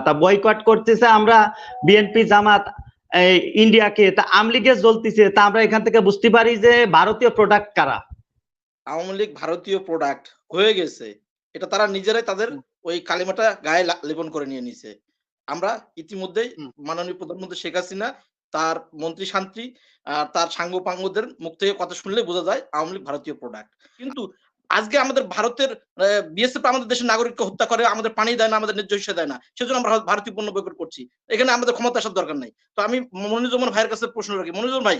তা বয়কট করতেছে আমরা বিএনপি জামাত ইন্ডিয়াকে, তা আওয়ামী লীগে জ্বলতেছে, তা আমরা এখান থেকে বুঝতে পারি যে ভারতীয় প্রোডাক্ট কারা। আওয়ামী লীগ ভারতীয় প্রোডাক্ট হয়ে গেছে, এটা তারা নিজেরাই তাদের ওই কালিমাটা গায়ে লেপন করে নিয়ে নিছে। আমরা ইতিমধ্যেই মাননীয় প্রধানমন্ত্রী শেখ হাসিনা, তার মন্ত্রী শান্তি আর তার সাঙ্গপাঙ্গদের মুখ থেকে কথা শুনলে বোঝা যায় আওয়ামী লীগ ভারতীয় প্রোডাক্ট। কিন্তু আজকে আমাদের ভারতের বিএসএফ আমাদের দেশের নাগরিককে হত্যা করে, আমাদের পানি দেয় না, আমাদের ন্যায্য হিসেবে দেয় না, সেজন্য আমরা ভারতীয় পণ্য বয়কট করছি। এখানে আমাদের ক্ষমতা আসার দরকার নাই। তো আমি মনিরুজ্জামান ভাইয়ের কাছে প্রশ্ন রাখি, মনিরুজ্জামান ভাই,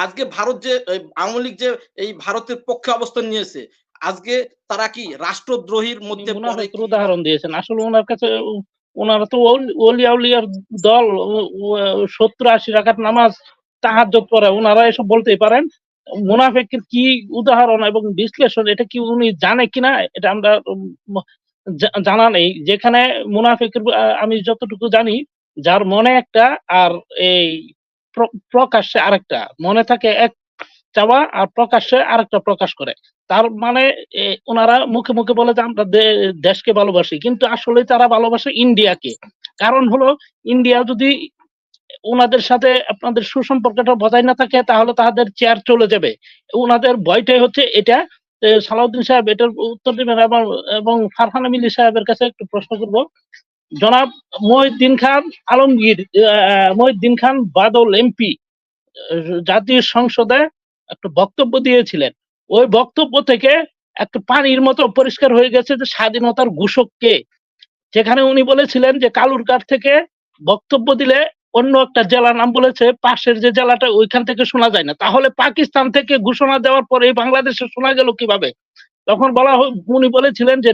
আজকে ভারত যে আওয়ামী লীগ যে এই ভারতের পক্ষে অবস্থান নিয়েছে, আজকে তারা কি রাষ্ট্রদ্রোহীর মধ্যে পড়ে? উদাহরণ দিয়েছেন, আসলে ওনার কাছে ওনারা তো ওলিয়া উলিয়ার দল, 70-80 রাকাত নামাজ তাহাজ্জুদ পড়ে, ওনারা এসব বলতেই পারেন। মুনাফিকের কি উদাহরণ এবং বিশ্লেষণ এটা কি উনি জানে কিনা এটা আমরা জানা নেই। যেখানে মুনাফিকের আমি যতটুকু জানি, যার মনে একটা আর এই প্রকাশ্যে আরেকটা, মনে থাকে এক চাওয়া আর প্রকাশ্যে আরেকটা প্রকাশ করে। তার মানে ওনারা মুখে মুখে বলে যে আমরা দেশকে ভালোবাসি, কিন্তু আসলে তারা ভালোবাসে ইন্ডিয়াকে। কারণ হলো ইন্ডিয়া যদি ওনাদের সাথে আপনাদের সুসম্পর্কটা বজায় না থাকে তাহলে তাদের চেয়ার চলে যাবে। ওনাদের ভয়টাই হচ্ছে এটা। সালাউদ্দিন সাহেব এটার উত্তর দিবেন, এবং ফারহানা মিলি সাহেবের কাছে একটু প্রশ্ন করব। জনাব মহিউদ্দিন খান আলমগীর, মহিউদ্দিন খান বাদল এমপি জাতীয় সংসদে একটা বক্তব্য দিয়েছিলেন। ওই বক্তব্য থেকে একটা পানির মতো পরিষ্কার হয়ে গেছে যে স্বাধীনতার ঘোষক কে। যেখানে উনি বলেছিলেন যে কালুরঘাট থেকে বক্তব্য দিলে অন্য একটা জেলার নাম বলেছে, পাশের যে জেলাটা ওইখান থেকে শোনা যায় না। তাহলে পাকিস্তান থেকে ঘোষণা দেওয়ার পরে বাংলাদেশে শোনা গেল কিভাবে? তখন উনি বলেছিলেন যে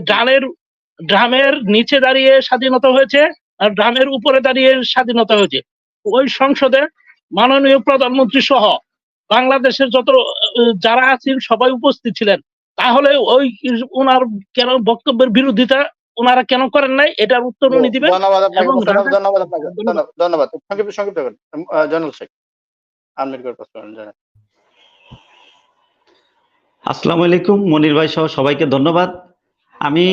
ড্রামের নিচে দাঁড়িয়ে স্বাধীনতা হয়েছে আর ড্রামের উপরে দাঁড়িয়ে স্বাধীনতা হয়েছে। ওই সংসদে মাননীয় প্রধানমন্ত্রী সহ বাংলাদেশের যত যারা আছেন সবাই উপস্থিত ছিলেন। তাহলে ওই ওনার কেন বক্তব্যের বিরোধিতা ওনারা কেন করেন নাই, এটার উত্তর উনি দিবেন। ধন্যবাদ। সংক্ষিপ্ত করেন জয়নুল শেখ। আসসালামু আলাইকুম, মনির ভাই সহ সবাইকে ধন্যবাদ। আমি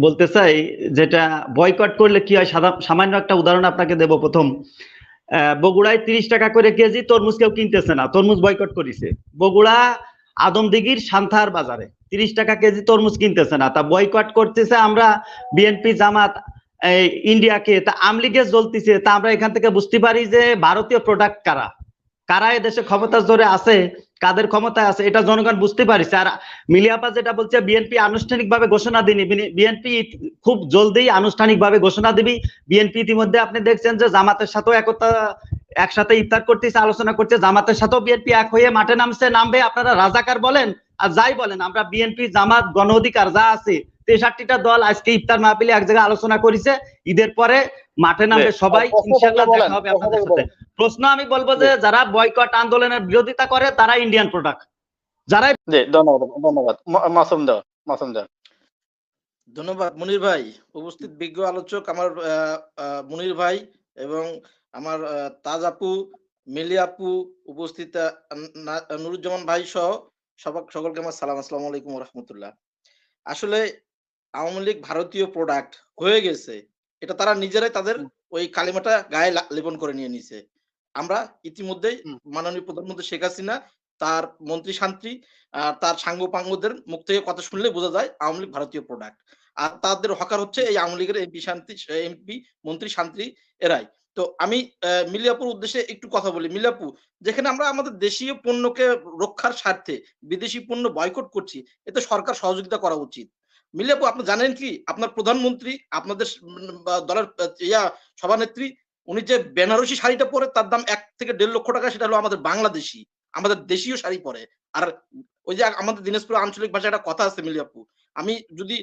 বলতে চাই যেটা বয়কট করলে কি হয়, সামান্য একটা উদাহরণ আপনাকে দেব। প্রথম, বগুড়ায় 30 টাকা করে কেজি তরমুজ কেউ কিনতেছে না, তরমুজ বয়কট করেছে। বগুড়া আদমদিঘির সান্থার বাজারে 30 টাকা কেজি তরমুজ কিনতেছে না, তা বয়কট করতেছে আমরা বিএনপি জামাত ইন্ডিয়াকে, তা আওয়ামী লীগে জ্বলতেছে, তা আমরা এখান থেকে বুঝতে পারি যে ভারতীয় প্রোডাক্ট কারা কারা এদেশে ক্ষমতার জোরে আছে, কাদের ক্ষমতায় আছে, এটা জনগণ বুঝতে পারিছে। আর মিলিয়াপা যেটা বলছে বিএনপি আনুষ্ঠানিকভাবে ঘোষণা দিনি, বিএনপি খুব জলদি আনুষ্ঠানিকভাবে ঘোষণা দিবি। বিএনপি ইতিমধ্যে আপনি দেখছেন যে জামাতের সাথেও একসাথে ইফতার করতেছে, আলোচনা করছে। জামাতের সাথেও বিএনপি এক হয়ে মাঠে নামবে। আপনারা রাজাকার বলেন আর যাই বলেন, আমরা বিএনপি জামাত গণ অধিকার যা আছে 63টা দল আজকে ইফতার মাহফিলে এক জায়গায় আলোচনা করেছে। ঈদের পরে মাঠে নামবে সবাই, ইনশাআল্লাহ দেখা হবে আপনাদের সাথে। প্রশ্ন আমি বলবো যে যারা বয়কট আন্দোলনের বিরোধিতা করে তারা ইন্ডিয়ান প্রোডাক্ট। যারা ধন্যবাদ মাসুম দা। ধন্যবাদ মনির ভাই। উপস্থিত বিজ্ঞ আলোচক আমার মনির ভাই এবং আমার তাজ আপু, মিলি আপু, উপস্থিত নুরুজ্জামান ভাই সহ সকলকে আমার সালাম, আসসালামু আলাইকুম ওয়া রাহমাতুল্লাহ। আসলে আওয়ামী লীগ ভারতীয় প্রোডাক্ট হয়ে গেছে, এটা তারা নিজেরাই তাদের ওই কালিমাটা গায়ে লেপন করে নিয়ে নিছে। আমরা ইতিমধ্যেই মাননীয় প্রধানমন্ত্রী শেখ হাসিনা, তার মন্ত্রী শান্তি আর তার সাঙ্গপাঙ্গদের মুখ থেকে কথা শুনলে বোঝা যায় আওয়ামী লীগ ভারতীয় প্রোডাক্ট। আর তাদের হকার হচ্ছে এই আওয়ামী লীগের এমপি মন্ত্রী শান্তি এরাই। তো আমি মিলিয়াপুর উদ্দেশ্যে একটু কথা বলি। মিলিয়াপু, যেখানে আমরা আমাদের দেশীয় পণ্যকে রক্ষার স্বার্থে বিদেশি পণ্য বয়কট করছি, এতে সরকার সহযোগিতা করা উচিত। মিলিয়াপু, আপনি জানেন কি আপনার প্রধানমন্ত্রী, আপনাদের দলের সভানেত্রী, উনি যে বেনারসি শাড়িটা পরে তার দাম 1 থেকে 1.5 লক্ষ টাকা, সেটা হলো আমাদের বাংলাদেশি, আমাদের দেশীয় শাড়ি পরে। আর ওই যে আমাদের দিনাজপুর আঞ্চলিক ভাষায় একটা কথা আছে মিলিয়াপু, আমি যদি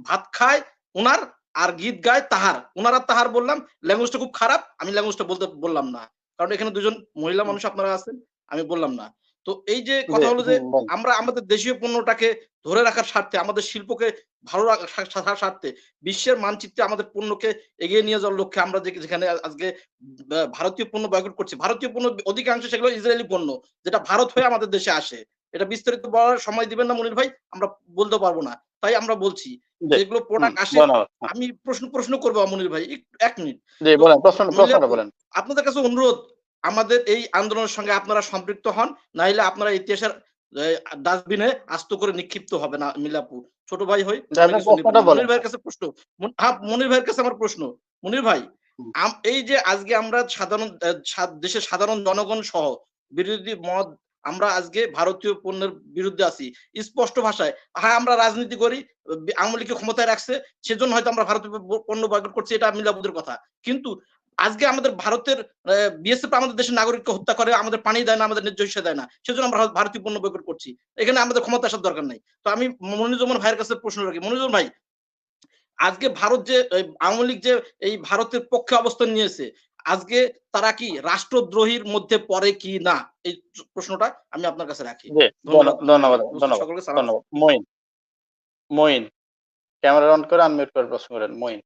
ভাত খায় ওনার আর গীত গায় তাহার, ওনার আর তাহার বললাম, ল্যাঙ্গুয়েজটা খুব খারাপ, আমি ল্যাঙ্গুয়েজটা বললাম না, কারণ এখানে দুজন মহিলা মানুষ আপনারা আছেন, আমি বললাম না। তো এই যে কথা হলো যে আমরা আমাদের দেশীয় পণ্যটাকে ধরে রাখার স্বার্থে, আমাদের শিল্পকে ভালো রাখার স্বার্থে, বিশ্বের মানচিত্রে আমাদের পণ্যকে এগিয়ে নিয়ে যাওয়ার লক্ষ্যে আমরা যেখানে আজকে ভারতীয় পণ্য বয়কট করছি, ভারতীয় পণ্য অধিকাংশ সেগুলো ইসরায়েলি পণ্য, যেটা ভারত হয়ে আমাদের দেশে আসে। এটা বিস্তারিত বলার সময় দিবেন না মনির ভাই, আমরা বলতে পারবো না, তাই আমরা বলছি জি, যেগুলো প্রোডাক্ট আসে। ধন্যবাদ। আমি প্রশ্ন করবো মনির ভাই, এক মিনিট। জি, তো বলেন, প্রশ্নটা মিলিয়াপু, বলেন। আপনাদের কাছে অনুরোধ, আমাদের এই আন্দোলনের সঙ্গে আপনারা সম্পৃক্ত হন, নাইলে আপনারা ইতিহাসের ডাস্টবিনে আস্ত করে নিক্ষিপ্ত হবে না। মিলাপু ছোট ভাই হই, যে আমি আপনি কিছু নিব প্রশ্নটা না। বলেন। মনির ভাইয়ের কাছে প্রশ্ন, মনির ভাইয়ের কাছে আমার প্রশ্ন, মনির ভাই, হুম। এই যে আজকে আমরা দেশের সাধারণ জনগণ সহ বিরোধী মত, আমরা আজকে ভারতীয় পণ্যের বিরুদ্ধে আছি স্পষ্ট ভাষায়। হ্যাঁ, আমরা রাজনীতি করি, আওয়ামী লীগকে ক্ষমতায় রাখছে, সেজন্য হয়তো আমরা ভারতীয় পণ্য বয়কট করছি, এটা মিলাপুদের কথা। কিন্তু আজকে আমাদের ভারতের বিএসএফ আমাদের দেশের নাগরিককে হত্যা করে, আমাদের পানি দেয় না, আমাদের ন্যায্য হিসেবে দেয় না, সেজন্য আমরা ভারতীয় পণ্য বয়কট করছি। এখানে আমাদের ক্ষমতা আসার দরকার নাই। তো আমি মনিরুজ্জামান ভাইয়ের কাছে প্রশ্ন রাখি, মনিরুজ্জামান ভাই, আজকে ভারত যে আওয়ামী লীগ যে এই ভারতের পক্ষে অবস্থান নিয়েছে, আজকে তারা কি রাষ্ট্রদ্রোহীর মধ্যে পড়ে কি না, এই প্রশ্নটা আমি আপনার কাছে রাখি। জি, ধন্যবাদ। ধন্যবাদ, উপস্থিত সকলকে সালাম। ধন্যবাদ। মঈন, ক্যামেরা অন করে আনমিউট করে প্রশ্ন করেন। মঈন,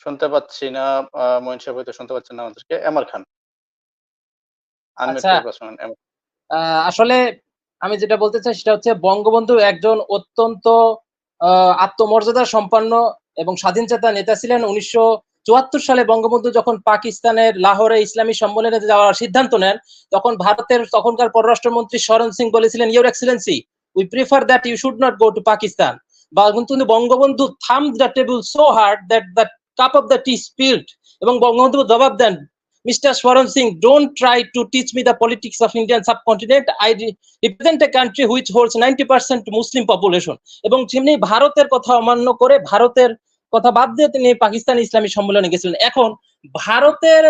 শুনতে পাচ্ছি না। মঈন সাহেব হয়তো শুনতে পাচ্ছেন না আমাদেরকে। এমর খান, আনমিউট আচ্ছা, করে প্রশ্ন করেন। আসলে আমি যেটা বলতে চাই সেটা হচ্ছে বঙ্গবন্ধু একজন অত্যন্ত আত্মমর্যাদা সম্পন্ন এবং স্বাধীনচেতা নেতা ছিলেন। 1974 সালে বঙ্গবন্ধু যখন পাকিস্তানের লাহোরে ইসলামী সম্মেলনে যাওয়ার সিদ্ধান্ত নেন, তখন ভারতের তখনকার পররাষ্ট্রমন্ত্রী শরণ সিং বলেছিলেন, your excellency, we prefer that you should not go to Pakistan. কিন্তু Bangabandhu thumb the table so hard that the cup of the tea spilled, এবং বঙ্গবন্ধু জবাব দেন, Mr. Swaran Singh, don't try to teach me the politics of Indian subcontinent. I represent a country which holds 90% Muslim population. এবং তিনি ভারতের কথা অমান্য করে, ভারতের কথা বাদ দিয়ে তিনি পাকিস্তান ইসলামী সম্মেলনে গেছিলেন। এখন ভারতের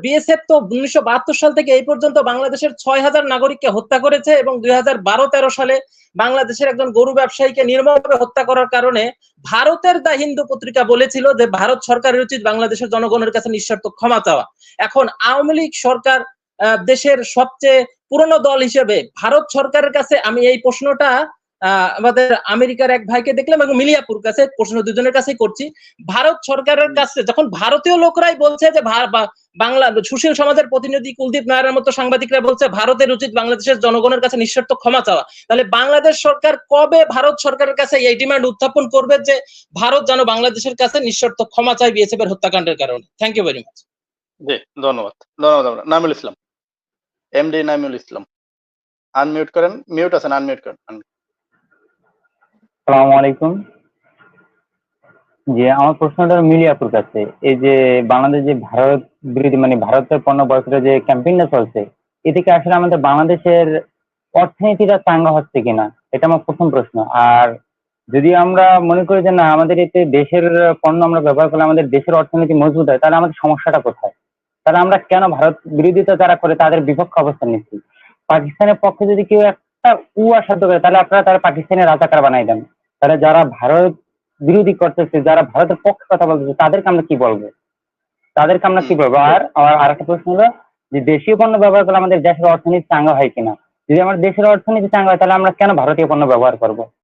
বিএসএফ তো 1972 সাল থেকে এই পর্যন্ত বাংলাদেশের 6000 নাগরিককে হত্যা করেছে, এবং 2012-13 সালে বাংলাদেশের একজন গরু ব্যবসায়ীকে নির্মমভাবে হত্যা করার কারণে ভারতের দা হিন্দু পত্রিকা বলেছিল যে ভারত সরকারের উচিত বাংলাদেশের জনগণের কাছে নিঃশর্ত ক্ষমা চাওয়া। এখন আওয়ামী লীগ সরকার দেশের সবচেয়ে পুরনো দল হিসেবে ভারত সরকারের কাছে আমি এই প্রশ্নটা আমাদের আমেরিকার এক ভাইকে দেখলাম এবং মিলিয়াপুর কাছে প্রশ্ন দুজনের কাছেই করছি। ভারত সরকারের কাছে যখন ভারতীয় লোকরাই বলছে যে বাংলা সুশীল সমাজের প্রতিনিধি কুলদীপ নায়ারের মতো সাংবাদিকরা বলছে ভারতের উচিত বাংলাদেশের জনগণের কাছে নিঃশর্ত ক্ষমা চাওয়া, তাহলে বাংলাদেশ সরকার কবে ভারত সরকারের কাছে এই ডিমান্ড উত্থাপন করবে যে ভারত যেন বাংলাদেশের কাছে নিঃশর্ত ক্ষমা চায় বিএসএফ এর হত্যাকাণ্ডের কারণে? Thank you very much. জি, ধন্যবাদ। নাইমুল ইসলাম, এমডি নাইমুল ইসলাম, আনমিউট করেন। মিউট আছেন, আনমিউট করেন। আসসালামু আলাইকুম। যে আমার প্রশ্নটা মিলিয়াপুর কাছে, এই যে বাংলাদেশ যে ভারত বিরোধী মানে ভারতের পণ্য বয়কটের যে ক্যাম্পেইনটা চলছে, এ থেকে আসলে আমাদের বাংলাদেশের অর্থনীতিটা চাঙ্গা হচ্ছে কিনা, এটা আমার প্রথম প্রশ্ন। আর যদি আমরা মনে করি যে না আমাদের এতে দেশের পণ্য আমরা ব্যবহার করলে আমাদের দেশের অর্থনীতি মজবুত হয়, তাহলে আমাদের সমস্যাটা কোথায়? তাহলে আমরা কেন ভারত বিরোধিতা যারা করে তাদের বিপক্ষে অবস্থান নিচ্ছি? পাকিস্তানের পক্ষে যদি কেউ একটা সাধ্য করে, তাহলে আপনারা তারা পাকিস্তানের রাজাকার বানাই দেন। তাহলে যারা ভারত বিরোধী করতেছে, যারা ভারতের পক্ষে কথা বলতেছে, তাদেরকে আমরা কি বলবো? আর একটা প্রশ্ন হলো যে দেশীয় পণ্য ব্যবহার করলে আমাদের দেশের অর্থনীতি চাঙ্গা হয় কিনা? যদি আমার দেশের অর্থনীতি চাঙ্গা হয়, তাহলে আমরা কেন ভারতীয় পণ্য ব্যবহার করবো?